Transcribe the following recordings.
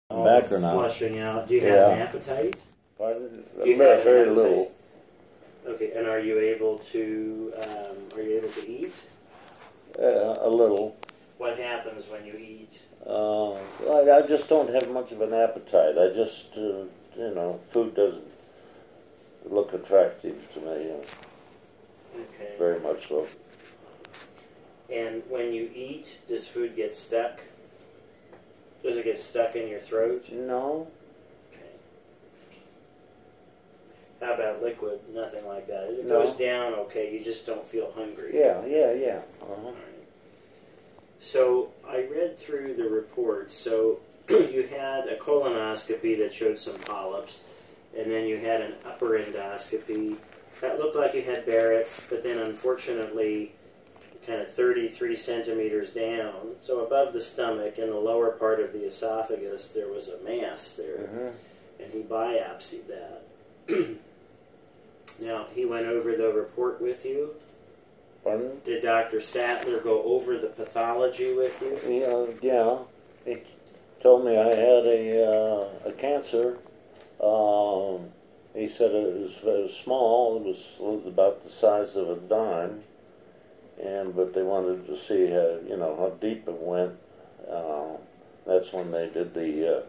all Back or not? flushing out. Do you have an appetite? Pardon? Do you have Very an little. appetite? Okay, and are you able to eat? A little. What happens when you eat? I just don't have much of an appetite. I just, food doesn't look attractive to me. Okay. Very much so. And when you eat, does food get stuck? Does it get stuck in your throat? No. Okay. How about liquid? Nothing like that. It No. goes down okay, you just don't feel hungry. Yeah. All right. So I read through the report. So you had a colonoscopy that showed some polyps, and then you had an upper endoscopy that looked like you had Barrett's, but then unfortunately kind of 33 centimeters down, so above the stomach in the lower part of the esophagus, there was a mass there, and he biopsied that. Now, he went over the report with you? Pardon? Did Dr. Sattler go over the pathology with you? Yeah. He told me I had a cancer. He said it was small. It was about the size of a dime. But they wanted to see how deep it went. That's when they did the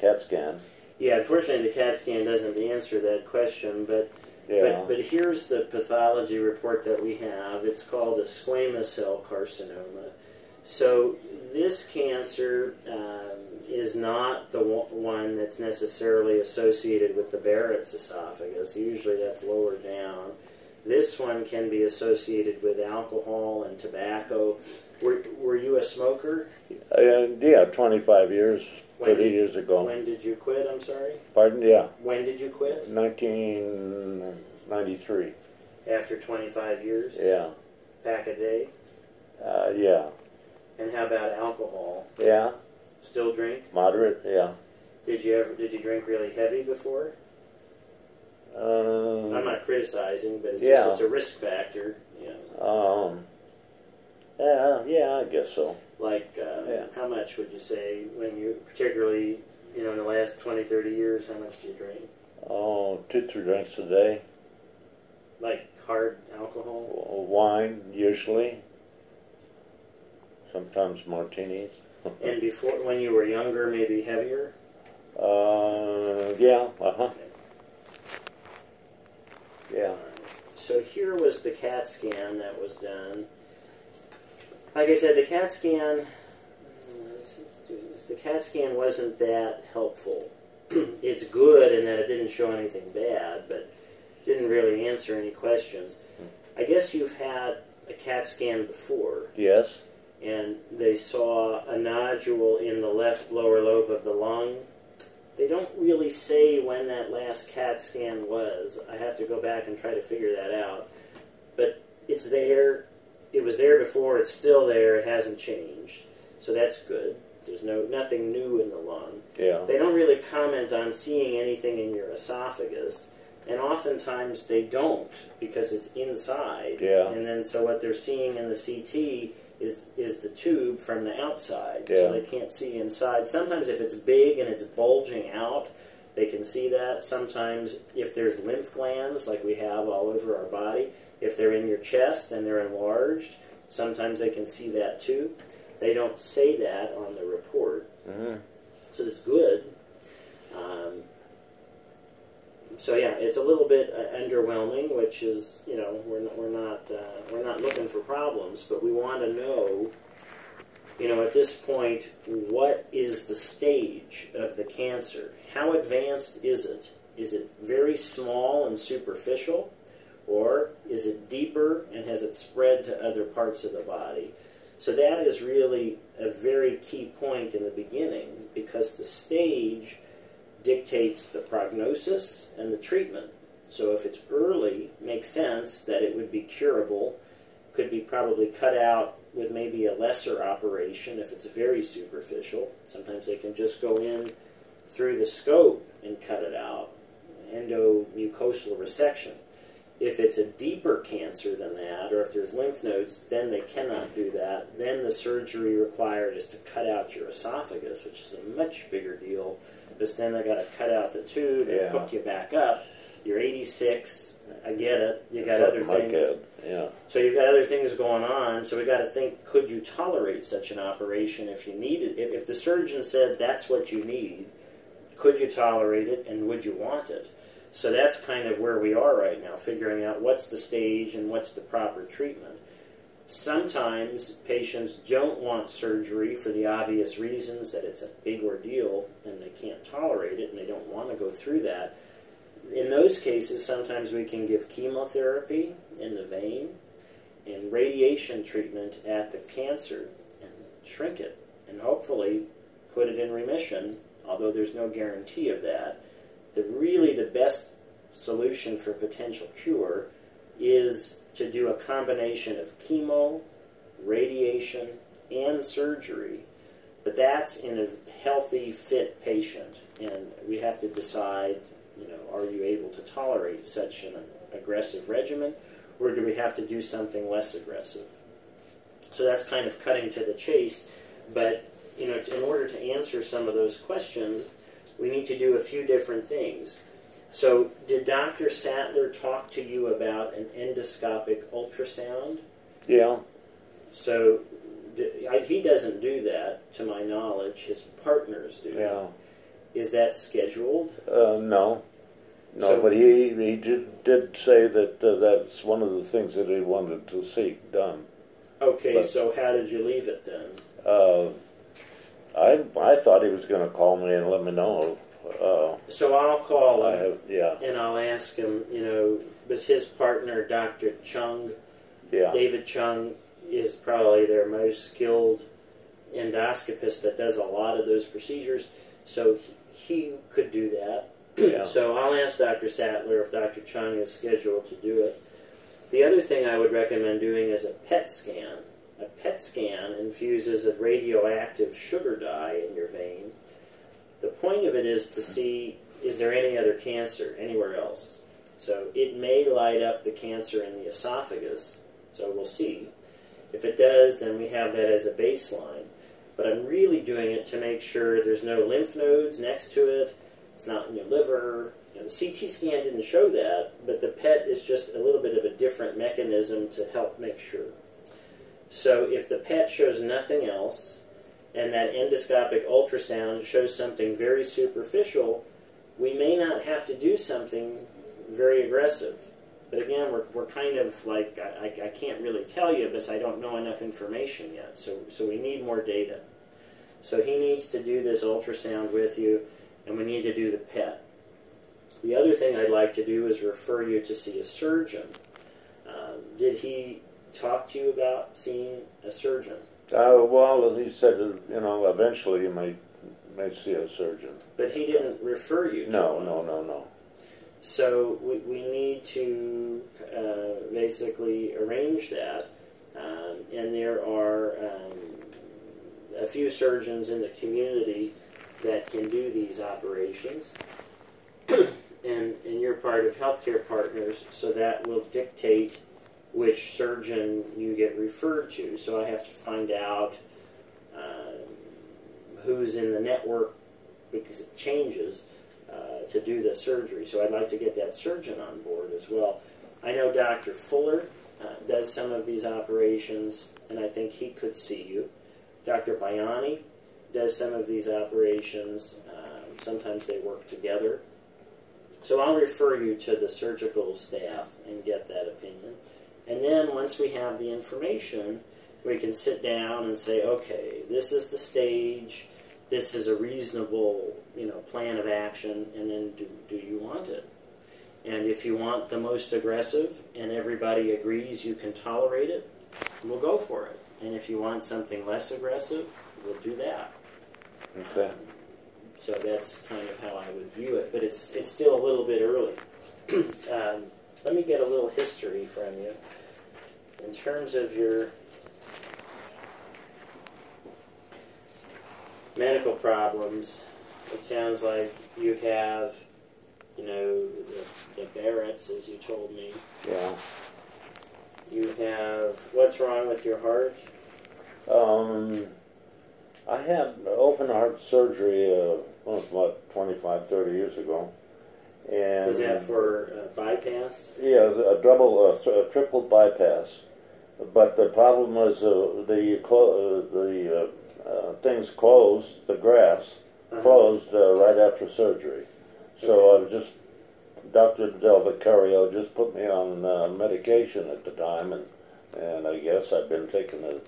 CAT scan. Yeah, unfortunately the CAT scan doesn't answer that question, but here's the pathology report that we have. It's called a squamous cell carcinoma. So this cancer is not the one that's necessarily associated with the Barrett's esophagus. Usually that's lower down. This one can be associated with alcohol and tobacco. Were you a smoker? Yeah, 25 years, 30 years ago. When did you quit, I'm sorry? Pardon? Yeah. When did you quit? 1993. After 25 years? Yeah. Pack a day? Yeah. And how about alcohol? Yeah. Still drink? Moderate, yeah. Did you drink really heavy before? I'm not criticizing, but it's a risk factor. Yeah, I guess so. Like, how much would you say when you, particularly, in the last 20, 30 years, how much do you drink? 2-3 drinks a day. Like hard alcohol? Wine, usually. Sometimes martinis. And before, when you were younger, maybe heavier? Yeah, Okay. Yeah. So here was the CAT scan that was done. Like I said, the CAT scan, the CAT scan wasn't that helpful. It's good in that it didn't show anything bad, but didn't really answer any questions. I guess you've had a CAT scan before. Yes. And they saw a nodule in the left lower lobe of the lung. They don't really say when that last CAT scan was. I have to go back and try to figure that out. But it's there. It was there before. It's still there. It hasn't changed. So that's good. There's nothing new in the lung. Yeah. They don't really comment on seeing anything in your esophagus. And oftentimes they don't because it's inside. Yeah. And then so what they're seeing in the CT is the tube from the outside, yeah. so they can't see inside. Sometimes if it's big and it's bulging out, they can see that. Sometimes if there's lymph glands, like we have all over our body, if they're in your chest and they're enlarged, sometimes they can see that too. They don't say that on the report, so that's good. So yeah, it's a little bit underwhelming, which is, we're not looking for problems, but we want to know, at this point, what is the stage of the cancer? How advanced is it? Is it very small and superficial, or is it deeper and has it spread to other parts of the body? So that is really a very key point in the beginning, because the stage dictates the prognosis and the treatment. So if it's early, makes sense that it would be curable, could be probably cut out with maybe a lesser operation if it's very superficial. Sometimes they can just go in through the scope and cut it out, endomucosal resection. If it's a deeper cancer than that, or if there's lymph nodes, then they cannot do that. Then the surgery required is to cut out your esophagus, which is a much bigger deal, because then they got to cut out the tube and hook you back up. You're 86. I get it. You got other things. Yeah. So you've got other things going on. So we got to think: could you tolerate such an operation if you needed it? If the surgeon said that's what you need, could you tolerate it, and would you want it? So that's kind of where we are right now, figuring out what's the stage and what's the proper treatment. Sometimes patients don't want surgery for the obvious reasons that it's a big ordeal and they can't tolerate it and they don't want to go through that. In those cases, sometimes we can give chemotherapy in the vein and radiation treatment at the cancer and shrink it and hopefully put it in remission, although there's no guarantee of that. The best solution for potential cure is to do a combination of chemo, radiation, and surgery. But that's in a healthy, fit patient. And we have to decide, are you able to tolerate such an aggressive regimen, or do we have to do something less aggressive? So that's kind of cutting to the chase. But, in order to answer some of those questions, we need to do a few different things. So, did Dr. Sattler talk to you about an endoscopic ultrasound? Yeah. So, he doesn't do that, to my knowledge. His partners do. Yeah. Is that scheduled? No. No, but he did say that that's one of the things that he wanted to see done. Okay, so how did you leave it then? I thought he was going to call me and let me know. So I'll call him, yeah, and I'll ask him, was his partner Dr. Chung? Yeah. David Chung is probably their most skilled endoscopist that does a lot of those procedures, so he could do that. Yeah. So I'll ask Dr. Sattler if Dr. Chung is scheduled to do it. The other thing I would recommend doing is a PET scan. A PET scan infuses a radioactive sugar dye in your vein. The point of it is to see, is there any other cancer anywhere else? So it may light up the cancer in the esophagus, so we'll see. If it does, then we have that as a baseline. But I'm really doing it to make sure there's no lymph nodes next to it, it's not in your liver. The CT scan didn't show that, but the PET is just a little bit of a different mechanism to help make sure. So if the PET shows nothing else, and that endoscopic ultrasound shows something very superficial, we may not have to do something very aggressive. But again, we're kind of like, I can't really tell you because I don't know enough information yet. So we need more data. So he needs to do this ultrasound with you, and we need to do the PET. The other thing I'd like to do is refer you to see a surgeon. Did he talk to you about seeing a surgeon? Well, he said, eventually you may see a surgeon. But he didn't refer you to one. No. So we need to basically arrange that. And there are a few surgeons in the community that can do these operations. and you're part of Healthcare Partners, so that will dictate which surgeon you get referred to. So I have to find out who's in the network, because it changes, to do the surgery. So I'd like to get that surgeon on board as well. I know Dr. Fuller does some of these operations, and I think he could see you. Dr. Bayani does some of these operations. Sometimes they work together. So I'll refer you to the surgical staff and get that opinion. And then once we have the information, we can sit down and say, okay, this is the stage, this is a reasonable, plan of action, and then do you want it? And if you want the most aggressive and everybody agrees you can tolerate it, we'll go for it. And if you want something less aggressive, we'll do that. Okay. So that's kind of how I would view it, but it's still a little bit early. Let me get a little history from you. In terms of your medical problems, it sounds like you have you know, the Barrett's, as you told me. Yeah. You have, what's wrong with your heart? I had open heart surgery about 25, 30 years ago. And Was that for bypass? yeah, a triple bypass. But the problem was the things closed, the grafts closed right after surgery. So I just, Dr. Del Vicario just put me on medication at the time, and I guess I've been taking the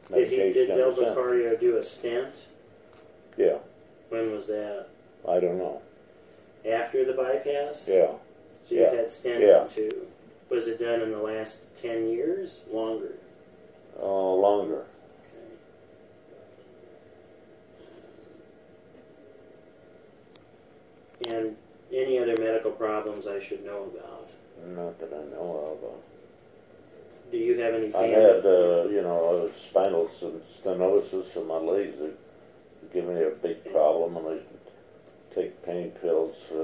medication Did Del ever since. Vicario do a stent? Yeah, When was that? I don't know. After the bypass? Yeah, So you've had stenting Yeah. too. Was it done in the last 10 years? Longer? longer. Okay. And any other medical problems I should know about? Not that I know of. Do you have any I family? had, spinal stenosis in my legs. It gave me a big problem, and I take pain pills for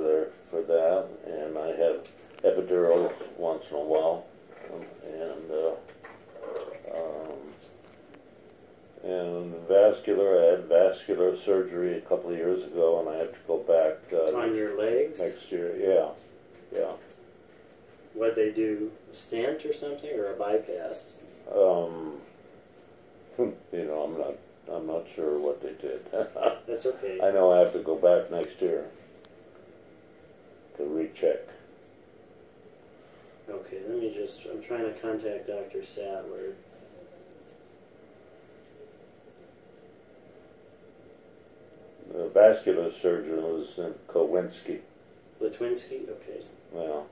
that. And I have epidurals once in a while, and vascular. I had vascular surgery a couple of years ago, and I have to go back On your legs? next year. Yeah. What'd they do? A stent or something, or a bypass? I'm not sure what they did. That's okay. I know I have to go back next year to recheck. Okay, I'm trying to contact Dr. Sadler. The vascular surgeon was Kowinski. Litwinski? Okay. Well,